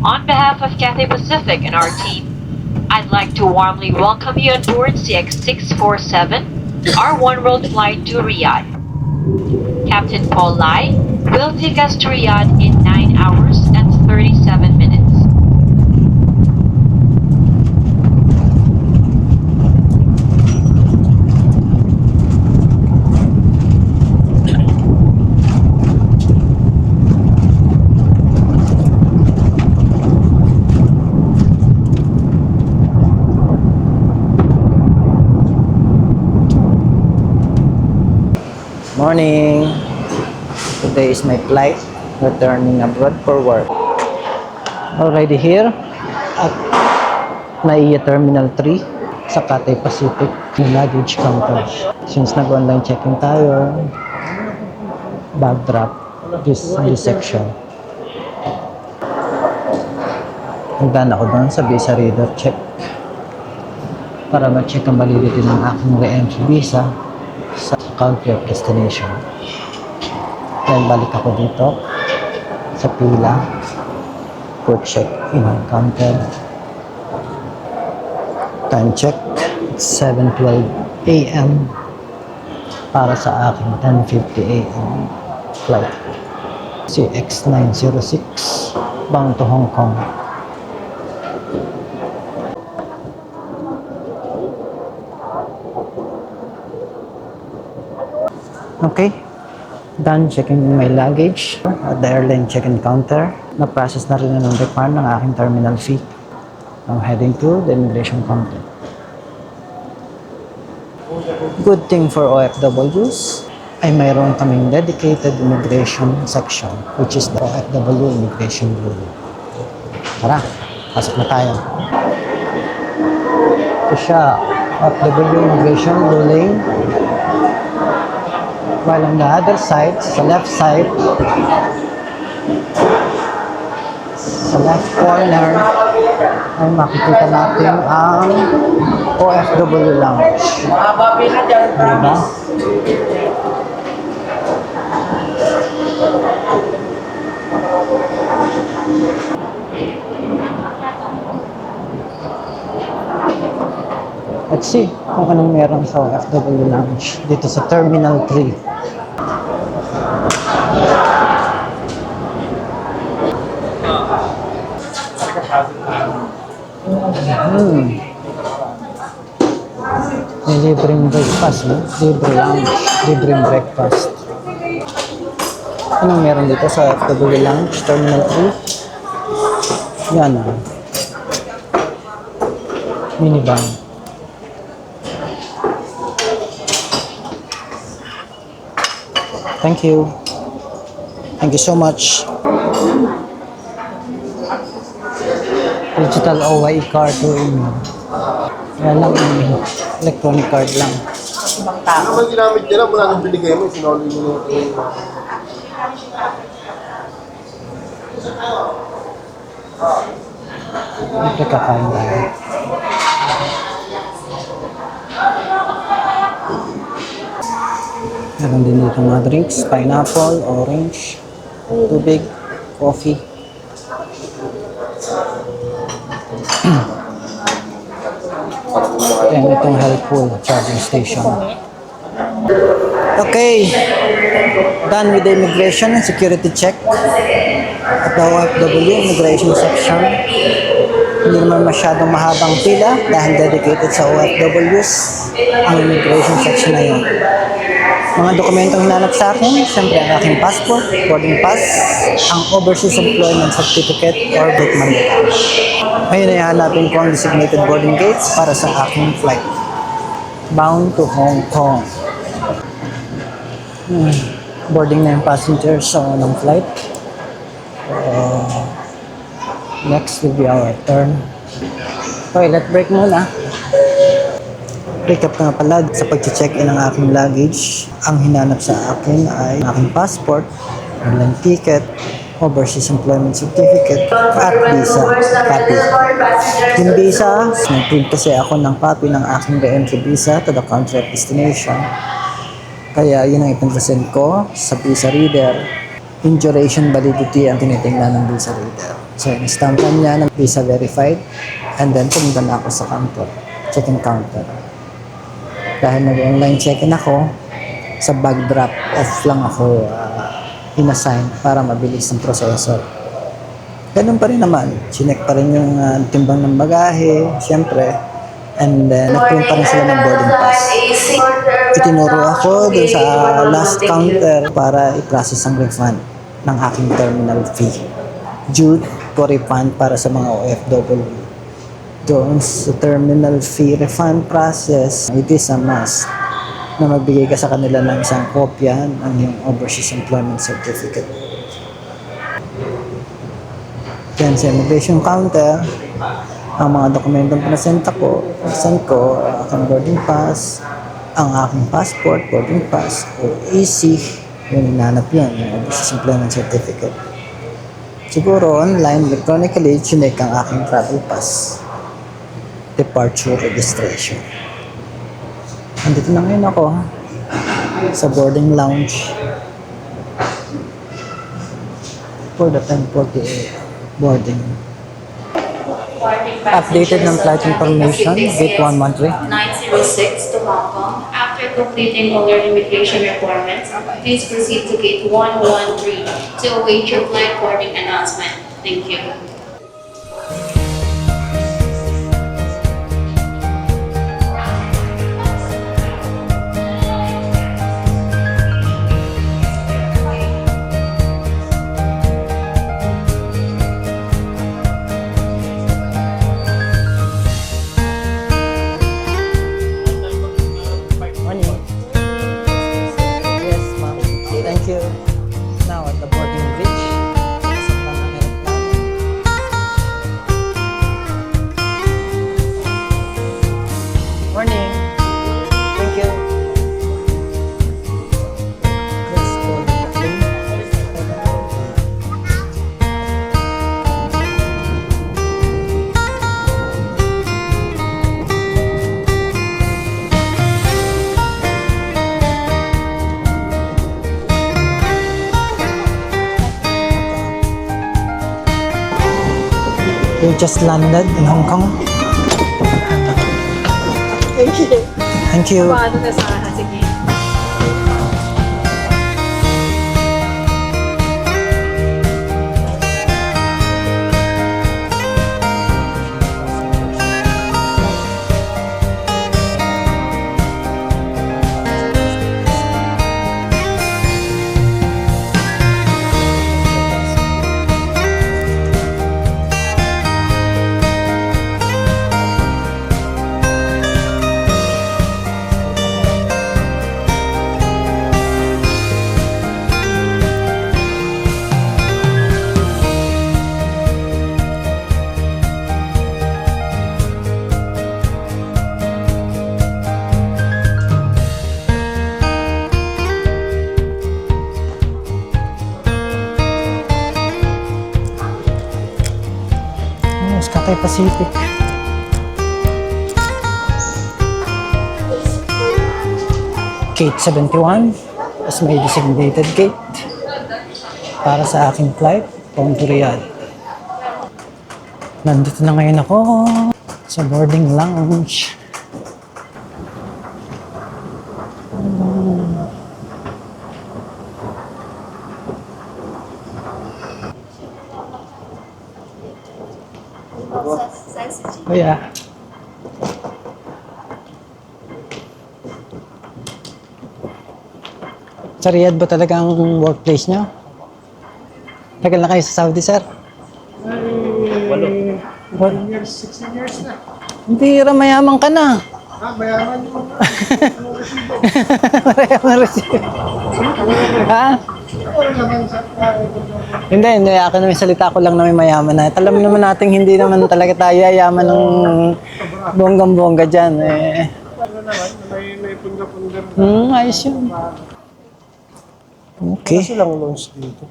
On behalf of Cathay Pacific and our team, I'd like to warmly welcome you on board CX647, our one-world flight to Riyadh. Captain Paul Lai will take us to Riyadh in 9 hours and 37 minutes. Morning! Today is my flight, returning abroad for work. Already here at NAIA Terminal 3 sa Cathay Pacific luggage counter. Since nag-online check-in tayo, bag drop, this section. Hagdan ako doon sa visa reader check para ma-check ang validity ng aking re-entry visa sa country of destination. Then balik ako dito sa pila for check-in counter. Time check, 7:12 AM para sa aking 10:50 AM flight. CX906 bound to Hong Kong. Okay, done checking my luggage at the airline check-in counter. Na-process na rin ng refund ng aking terminal fee. I'm heading to the immigration counter. Good thing for OFWs ay mayroon kaming dedicated immigration section, which is the OFW immigration rule. Tara, pasok na tayo. Ito siya, OFW immigration ruling. While on the other side, sa left side, sa left corner, ay makikita natin ang OFW lounge. Diba? Let's see kung anong meron sa OFW lounge dito sa Terminal 3. May libreng breakfast, no? Libre lounge, libreng breakfast. Anong meron dito sa OFW lounge, Terminal 3? Yan ah. Minivan. Thank you. Thank you so much. Digital OYE card to email. Yan lang, email. Electronic card lang. Ano ba ginamit nila mula nung binigay mo? Sinoli mo yung Ito kakain tayo. Meron din dito mga drinks, pineapple, orange, tubig, coffee. Then itong helpful charging station. Okay, done with the immigration and security check at the OFW immigration section. Hindi naman masyadong mahabang pila dahil dedicated sa OFWs ang immigration section na yun. Mga dokumentong hinanap sa akin, siyempre ang aking passport, boarding pass, ang overseas employment certificate or document. Ngayon ay hanapin ko ang designated boarding gates para sa aking flight. Bound to Hong Kong. Boarding na yung passengers sa unang flight. Next will be our turn. Toilet break muna. Recap nga pala sa pag-check-in ng aking luggage. Ang hinanap sa akin ay aking passport, airline ticket, overseas employment certificate, at visa copy. Yung visa, nag-print kasi ako ng copy ng aking re-entry visa to the country of destination. Kaya yun ang ipinresent ko sa visa reader. In duration validity ang tinitingnan ng visa reader. So, in-stampan niya ng visa verified. And then, pumunta na ako sa counter. Check-in counter. Dahil nag-online check-in ako, sa bag drop off lang ako inassign para mabilis ang proseso. Ganun pa rin naman. Chinek pa rin yung timbang ng bagahe, syempre. And then, nag-print pa rin sila ng boarding pass. Itinuro ako dun sa last counter para i-process ang refund ng aking terminal fee. Due to refund para sa mga OFW. Doon sa terminal fee refund process, it is a must na magbigay ka sa kanila ng isang kopya ng iyong overseas employment certificate. Yan sa immigration counter, ang mga dokumentong present ko, aking boarding pass, ang aking passport, boarding pass, o EC, yung hinanap yun, yung overseas employment certificate. Siguro online, electronically, chinek ang aking travel pass. Departure registration. Andito na ngayon ako sa boarding lounge for the 10:48 boarding. Updated ng flight information, gate 113. 906 to Hong Kong. After completing all your immigration requirements, please proceed to gate 113 to await your flight boarding announcement. Thank you. Morning. Yes, ma'am. Thank you. Now at the boarding bridge. Nasaktan ang aeroplano. Morning. Thank you. Let's go to the plane. We just landed in Hong Kong. Thank you. Thank you. Paano na sana? Sige. Cathay Pacific. Gate 71 is my designated gate para sa aking flight papunta to Riyadh. Nandito na ngayon ako sa boarding lounge. Kuya. Sa Riyadh ba talaga ang workplace nyo? Tagal na kayo sa Saudi, sir? 7 years, 16 years na. Hindi, mayaman ka na. Mayaman yung Mayaman resibo. Ha? Ano naman sa Hindi. Ako naman salita ko lang na may mayaman na. Alam naman natin hindi naman talaga tayo yayaman ng bonggang-bongga dyan. ano naman, may punda-punda. Ayos yun. Okay. Kasi lang launch dito.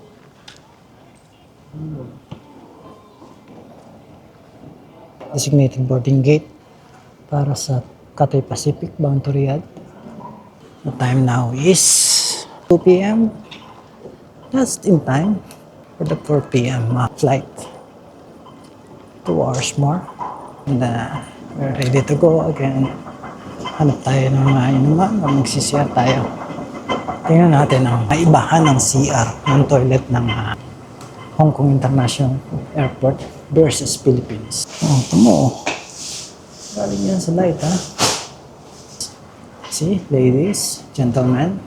Designated boarding gate para sa Cathay Pacific bound to Riyadh. The time now is 2 p.m. Just in time for the 4 p.m. Flight. 2 hours more. And we're ready to go again. Hanap tayo ng mga inuman, magsisiyar tayo. Tingnan natin ang kaibahan ng CR, ng toilet ng Hong Kong International Airport versus Philippines. Oh, ito mo. Galing yan sa light, ha? See, ladies, gentlemen.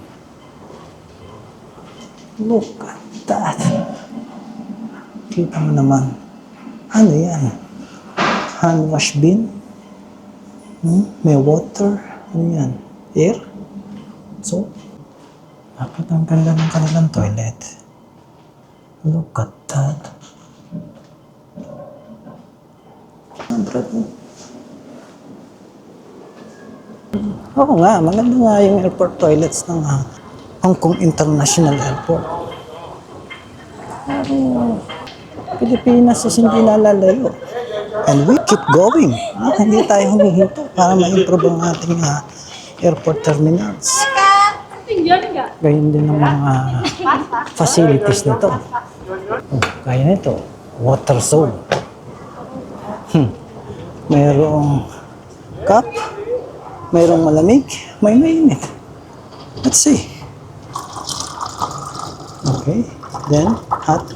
Look at that. Kita mo naman. Ano yan? Hand wash bin? May water? Ano yan? Air? Soap? Bakit ang ganda ng kanilang toilet? Look at that. Oo nga, maganda nga yung airport toilets ng Hong Kong International Airport. Pilipinas is hindi nalalayo. And we keep going. Hindi tayo humihinto para ma-improve ang ating airport terminals. Gayun din ang mga facilities nito. Oh, kaya nito, water zone. Mayroong cup, mayroong malamig, may mainit. Let's see. Okay, then hot.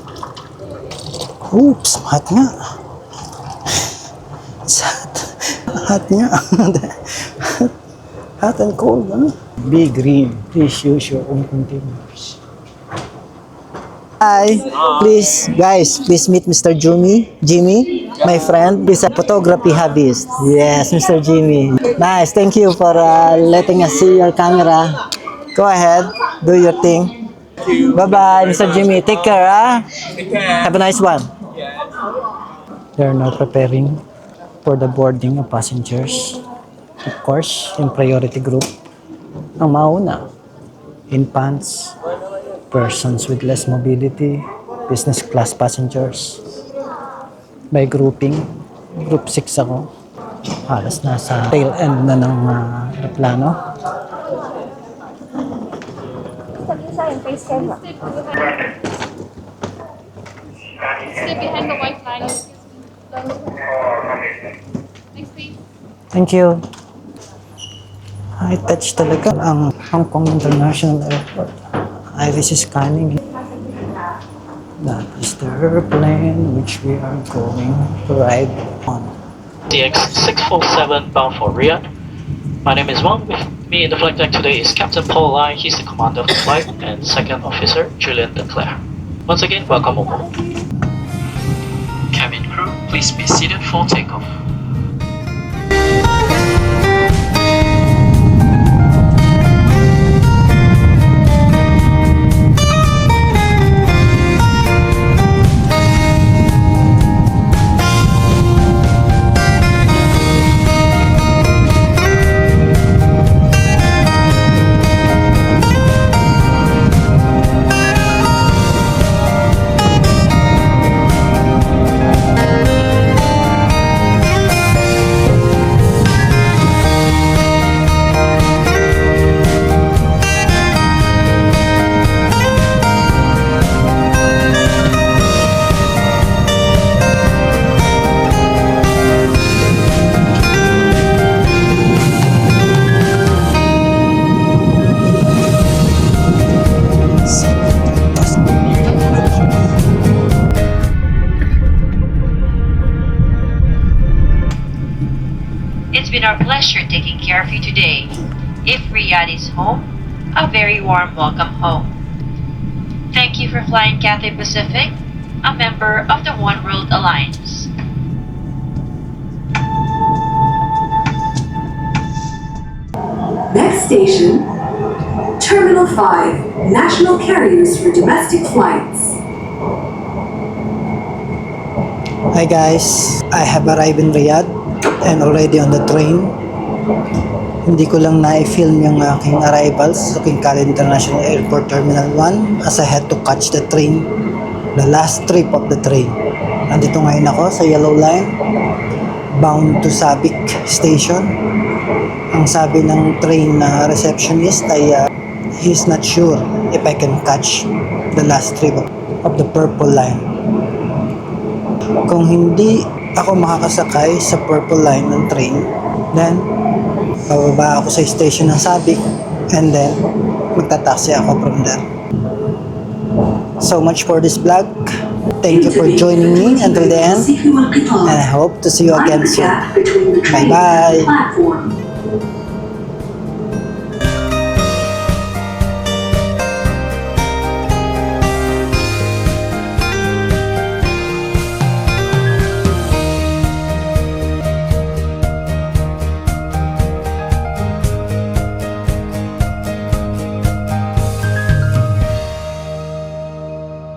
Oops, hot nga. It's hot. Hot nga. Hot and cold, ano? Be green. Please use your own containers. Hi. Please, guys, please meet Mr. Jimmy, my friend. He's a photography hobbyist. Yes, Mr. Jimmy. Nice. Thank you for letting us see your camera. Go ahead. Do your thing. Bye-bye, Mr. Jimmy. Take care, ha? Have a nice one. They're now preparing for the boarding of passengers. Of course, in priority group. Ang mauna, infants, persons with less mobility, business class passengers. By grouping, group 6 ako. Halos nasa tail end na ng aeroplano. Stay behind the white line. Next, please. Thank you. High touch talaga ang Hong Kong International Airport. Iris is scanning. That is the airplane which we are going to ride on. DX647 bound for Riyadh. My name is Wang. With me in the flight deck today is Captain Paul Lai. He's the commander of the flight, and second officer Julian Leclerc. Once again, welcome aboard. Cabin crew, please be seated for takeoff. It's been our pleasure taking care of you today. If Riyadh is home, a very warm welcome home. Thank you for flying Cathay Pacific, a member of the One World Alliance. Next station, Terminal 5, National Carriers for Domestic Flights. Hi guys, I have arrived in Riyadh and already on the train. Hindi ko lang na-film yung aking arrivals sa King Khalid International Airport Terminal 1 as I had to catch the train, the last trip of the train. Nandito ngayon ako sa Yellow Line, bound to Sabic Station. Ang sabi ng train receptionist ay he's not sure if I can catch the last trip of the Purple Line. Kung hindi ako makakasakay sa Purple Line ng train. Then, bababa ako sa station ng Sabic. And then, magta-taxi ako from there. So much for this vlog. Thank you for joining me until the end. And I hope to see you again soon. Bye-bye.